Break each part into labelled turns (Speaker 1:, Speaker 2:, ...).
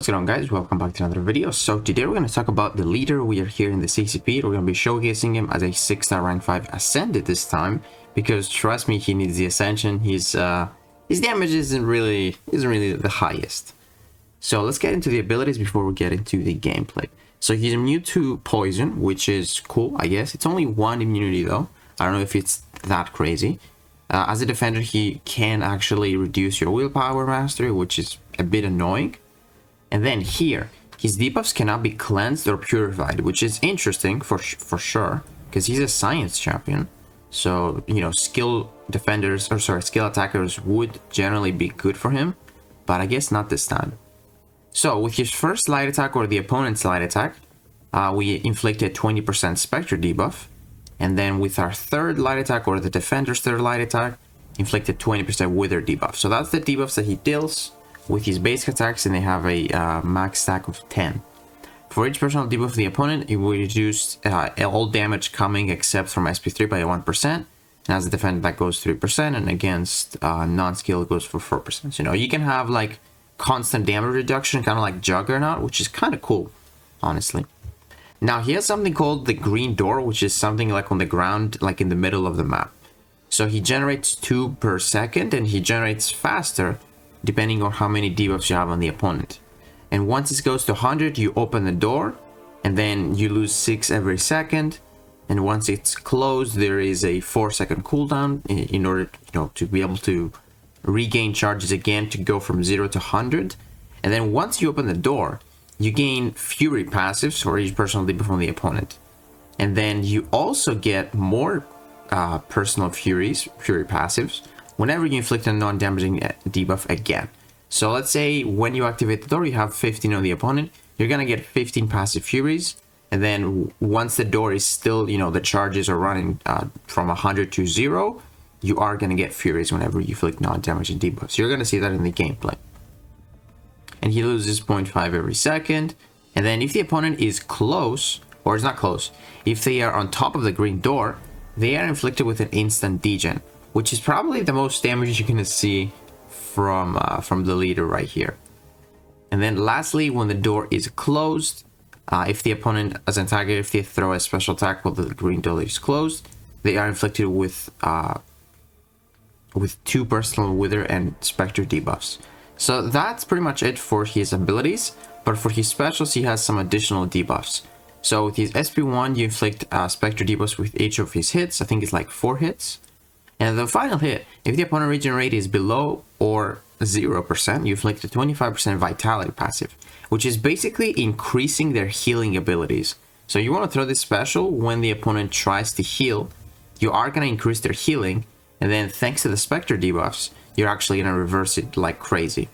Speaker 1: What's going on, guys? Welcome back to another video. So today we're going to talk about the leader. We are here in the CCP. We're going to be showcasing him as a 6-star rank 5 ascended this time, because trust me, he needs the ascension. His damage isn't really the highest. So let's get into the abilities before we get into the gameplay. So he's immune to poison, which is cool, I guess. It's only one immunity though. I don't know if it's that crazy. As a defender, he can actually reduce your willpower mastery, which is a bit annoying. And then here, his debuffs cannot be cleansed or purified, which is interesting for sure, because he's a science champion. So, you know, skill attackers would generally be good for him, but I guess not this time. So with his first light attack or the opponent's light attack, we inflict a 20% Spectre debuff. And then with our third light attack or the defender's third light attack, inflict a 20% Wither debuff. So that's the debuffs that he deals with his basic attacks, and they have a max stack of 10. For each personal debuff of the opponent, it will reduce all damage coming except from SP3 by 1%. And as a defender, that goes 3%, and against non-skill, it goes for 4%. So, you know, you can have like constant damage reduction, kind of like Juggernaut, which is kind of cool, honestly. Now, he has something called the Green Door, which is something like on the ground, like in the middle of the map. So he generates 2 per second, and he generates faster depending on how many debuffs you have on the opponent. And once it goes to 100, you open the door, and then you lose 6 every second. And once it's closed, there is a 4-second cooldown in order, you know, to be able to regain charges again to go from 0 to 100. And then once you open the door, you gain Fury passives for each personal debuff from the opponent. And then you also get more personal Fury passives whenever you inflict a non-damaging debuff again. So let's say when you activate the door, you have 15 on the opponent, you're gonna get 15 passive Furies. And then once the door is still, you know, the charges are running from 100 to 0, you are gonna get Furies whenever you inflict non-damaging debuffs. So you're gonna see that in the gameplay. And he loses 0.5 every second. And then if the opponent is close, or is not close, if they are on top of the green door, they are inflicted with an instant degen, which is probably the most damage you're gonna see from the leader right here. And then lastly, when the door is closed, if the opponent, as an attacker, if they throw a special attack while the green door is closed, they are inflicted with 2 personal Wither and Spectre debuffs. So that's pretty much it for his abilities, but for his specials, he has some additional debuffs. So with his SP1, you inflict Spectre debuffs with each of his hits. I think it's like 4 hits. And the final hit, if the opponent regen rate is below or 0%, you inflict a 25% Vitality passive, which is basically increasing their healing abilities. So you want to throw this special when the opponent tries to heal, you are going to increase their healing, and then thanks to the Spectre debuffs, you're actually going to reverse it like crazy.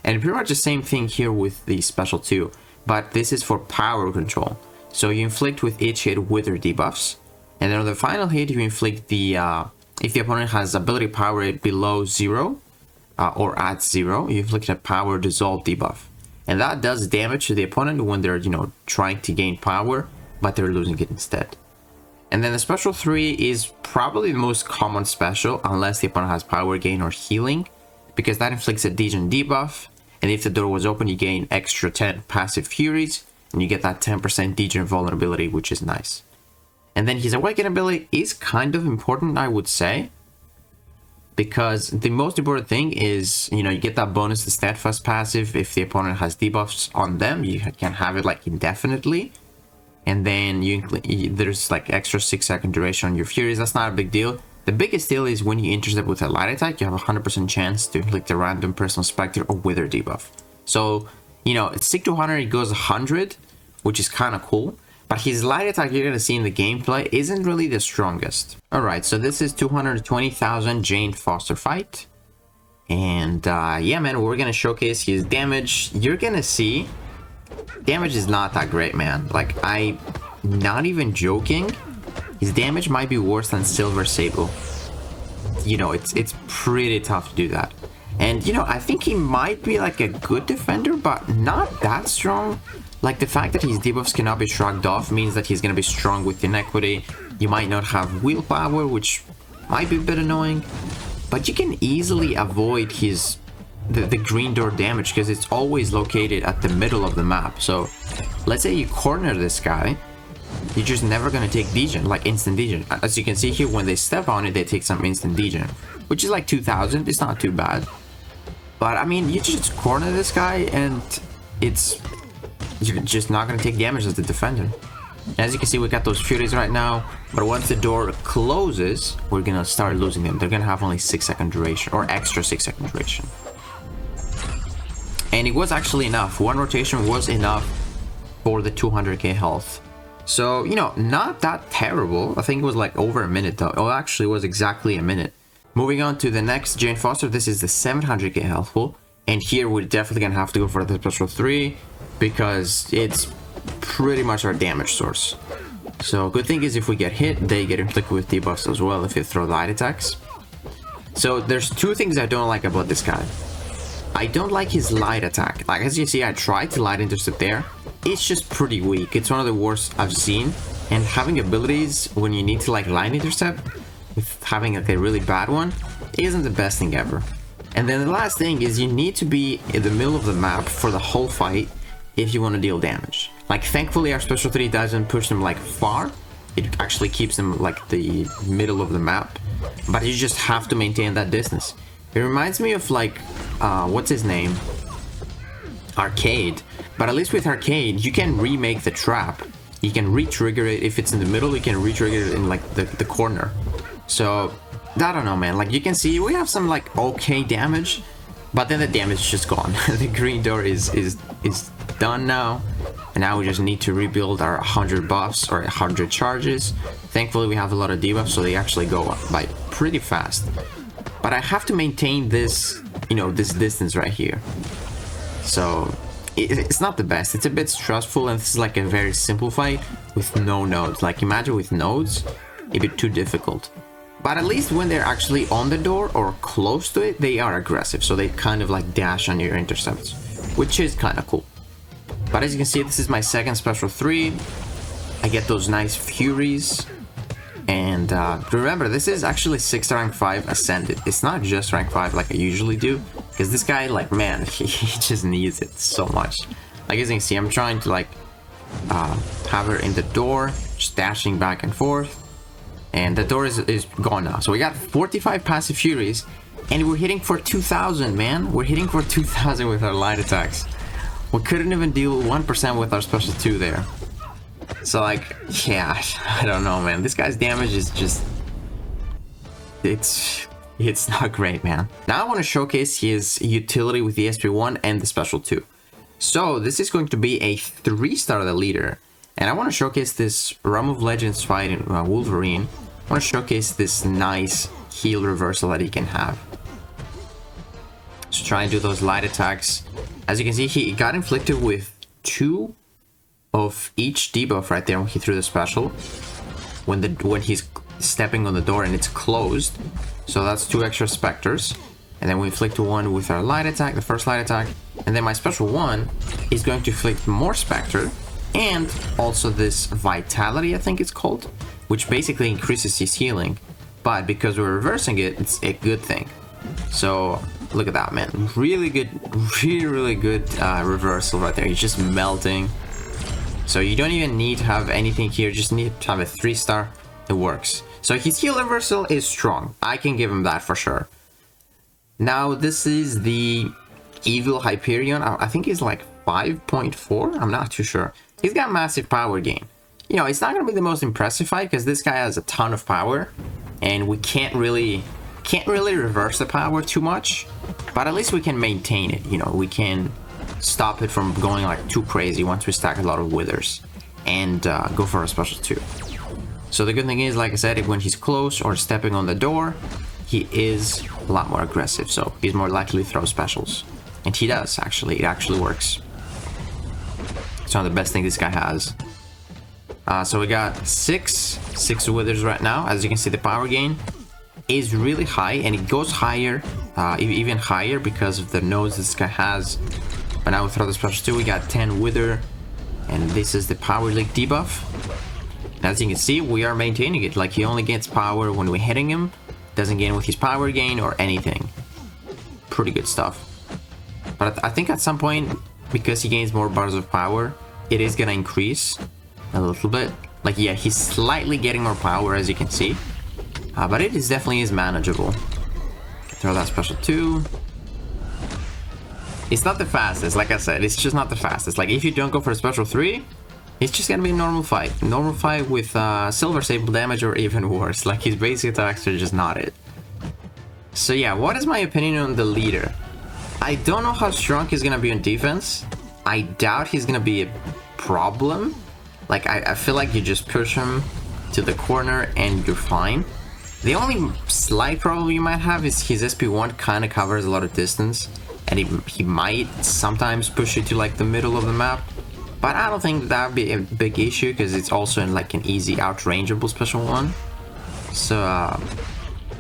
Speaker 1: And pretty much the same thing here with the special too, but this is for power control. So you inflict with each hit Wither debuffs, and then on the final hit, you inflict the if the opponent has ability power rate below 0 or at 0, you inflict a power dissolve debuff. And that does damage to the opponent when they're, you know, trying to gain power, but they're losing it instead. And then the special 3 is probably the most common special, unless the opponent has power gain or healing, because that inflicts a degen debuff. And if the door was open, you gain extra 10 passive Furies, and you get that 10% degen vulnerability, which is nice. And then his Awaken ability is kind of important, I would say, because the most important thing is, you know, you get that bonus to Steadfast passive. If the opponent has debuffs on them, you can have it like indefinitely. And then there's like extra 6-second duration on your Furies. That's not a big deal. The biggest deal is when you intercept with a light attack, you have a 100% chance to inflict a random personal Spectre or Wither debuff. So, you know, stick to 100, it goes 100, which is kind of cool. But his light attack you're going to see in the gameplay isn't really the strongest. Alright, so this is 220,000 Jane Foster fight. And yeah, man, we're going to showcase his damage. You're going to see damage is not that great, man. Like, I'm not even joking. His damage might be worse than Silver Sable. You know, it's pretty tough to do that. And, you know, I think he might be like a good defender, but not that strong. Like, the fact that his debuffs cannot be shrugged off means that he's going to be strong with Inequity. You might not have willpower, which might be a bit annoying. But you can easily avoid his the green door damage, because it's always located at the middle of the map. So let's say you corner this guy, you're just never gonna take degen, like instant degen. As you can see here, when they step on it, they take some instant degen, which is like 2000. It's not too bad, but I mean, you just corner this guy and you're just not gonna take damage as the defender. As you can see, we got those furies right now, but once the door closes, we're gonna start losing them. They're gonna have only 6-second duration, or extra 6-second duration. And it was actually enough. One rotation was enough for the 200k health. So, you know, not that terrible. I think it was like over a minute though. Oh, actually it was exactly a minute. Moving on to the next Jane Foster. This is the 700k health pool. And here we're definitely gonna have to go for the special 3 because it's pretty much our damage source. So good thing is if we get hit, they get inflicted with debuffs as well if you throw light attacks. So there's two things I don't like about this guy. I don't like his light attack. Like, as you see, I tried to light intercept there. It's just pretty weak. It's one of the worst I've seen. And having abilities when you need to like light intercept with having like a really bad one isn't the best thing ever. And then the last thing is you need to be in the middle of the map for the whole fight if you want to deal damage. Like, thankfully our special 3 doesn't push them like far. It actually keeps them like the middle of the map, but you just have to maintain that distance. It reminds me of like what's his name, Arcade. But at least with Arcade you can remake the trap. You can re-trigger it if it's in the middle. You can re-trigger it in like the corner. So I don't know, man. Like, you can see we have some like okay damage, but then the damage is just gone. The green door is done now, and now we just need to rebuild our 100 buffs or 100 charges. Thankfully we have a lot of debuffs, so they actually go up by pretty fast. But I have to maintain this, you know, this distance right here. So it's not the best. It's a bit stressful, and this is like a very simple fight with no nodes. Like, imagine with nodes, it'd be too difficult. But at least when they're actually on the door or close to it, they are aggressive. So they kind of like dash on your intercepts, which is kind of cool. But as you can see, this is my second special 3. I get those nice furies. And remember, this is actually 6 rank 5 ascended. It's not just rank 5 like I usually do, because this guy, like, man, he just needs it so much. Like, as you can see, I'm trying to like have her in the door, just dashing back and forth, and the door is gone now. So we got 45 passive furies, and we're hitting for 2000, man. We're hitting for 2000 with our light attacks. We couldn't even deal 1% with our special 2 there. So, like, yeah, I don't know, man. This guy's damage is just... It's not great, man. Now I want to showcase his utility with the SP1 and the special 2. So, this is going to be a 3-star the leader. And I want to showcase this Realm of Legends fight in Wolverine. I want to showcase this nice heal reversal that he can have. So try and do those light attacks. As you can see, he got inflicted with 2 of each debuff right there when he threw the special. When he's stepping on the door and it's closed. So that's 2 extra specters. And then we inflict 1 with our light attack, the first light attack. And then my special 1 is going to inflict more specter. And also this vitality, I think it's called, which basically increases his healing. But because we're reversing it, it's a good thing. So look at that, man. Really good, really good reversal right there. He's just melting. So you don't even need to have anything here. Just need to have a 3-star. It works. So his heal reversal is strong. I can give him that for sure. Now this is the Evil Hyperion. I think he's like 5.4. I'm not too sure. He's got massive power gain. You know, it's not going to be the most impressive fight because this guy has a ton of power. And we can't really reverse the power too much. But at least we can maintain it. You know, we can stop it from going like too crazy once we stack a lot of withers and go for a special 2. So the good thing is, like I said, when he's close or stepping on the door, he is a lot more aggressive, so he's more likely to throw specials. And he does, actually. It actually works. It's one of the best things this guy has. So we got 6 withers right now. As you can see, the power gain is really high, and it goes higher, even higher because of the nodes this guy has. But now we throw the special 2, we got 10 wither, and this is the power leak debuff. And as you can see, we are maintaining it. Like, he only gets power when we're hitting him, doesn't gain with his power gain or anything. Pretty good stuff. But I think at some point, because he gains more bars of power, it is gonna increase a little bit. Like, yeah, he's slightly getting more power, as you can see. But it is definitely is manageable. Throw that special 2. It's not the fastest, like I said, it's just not the fastest. Like, if you don't go for a special 3, it's just gonna be a normal fight. Normal fight with silver sable damage or even worse. Like, his basic attacks are just not it. So yeah, what is my opinion on the leader? I don't know how strong he's gonna be on defense. I doubt he's gonna be a problem. Like, I feel like you just push him to the corner and you're fine. The only slight problem you might have is his SP1 kind of covers a lot of distance. And he might sometimes push you to like the middle of the map. But I don't think that would be a big issue because it's also in like an easy outrangeable special 1. So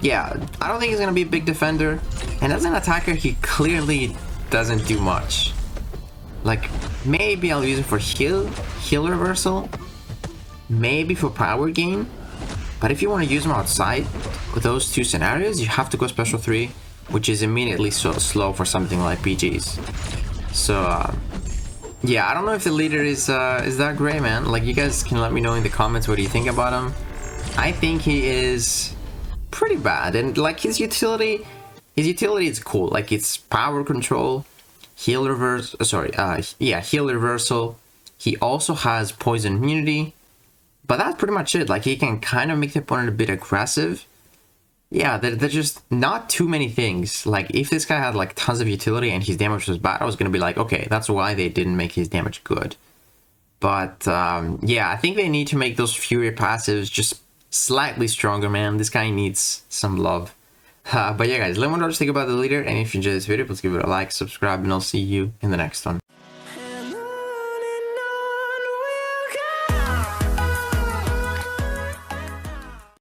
Speaker 1: yeah, I don't think he's gonna be a big defender. And as an attacker, he clearly doesn't do much. Like, maybe I'll use it for heal reversal, maybe for power gain. But if you want to use him outside with those 2 scenarios, you have to go special 3, which is immediately so slow for something like PGs. So yeah, I don't know if the leader is that great, man. Like, you guys can let me know in the comments what do you think about him. I think he is pretty bad, and like his utility is cool. Like, it's power control, heal reverse, heal reversal. He also has poison immunity, but that's pretty much it. Like, he can kind of make the opponent a bit aggressive. Yeah, there's just not too many things. Like, if this guy had like tons of utility and his damage was bad, I was gonna be like, okay, that's why they didn't make his damage good. But yeah, I think they need to make those Fury passives just slightly stronger, man. This guy needs some love. But yeah, guys, let me know what you think about the leader, and if you enjoyed this video, please give it a like, subscribe, and I'll see you in the next one.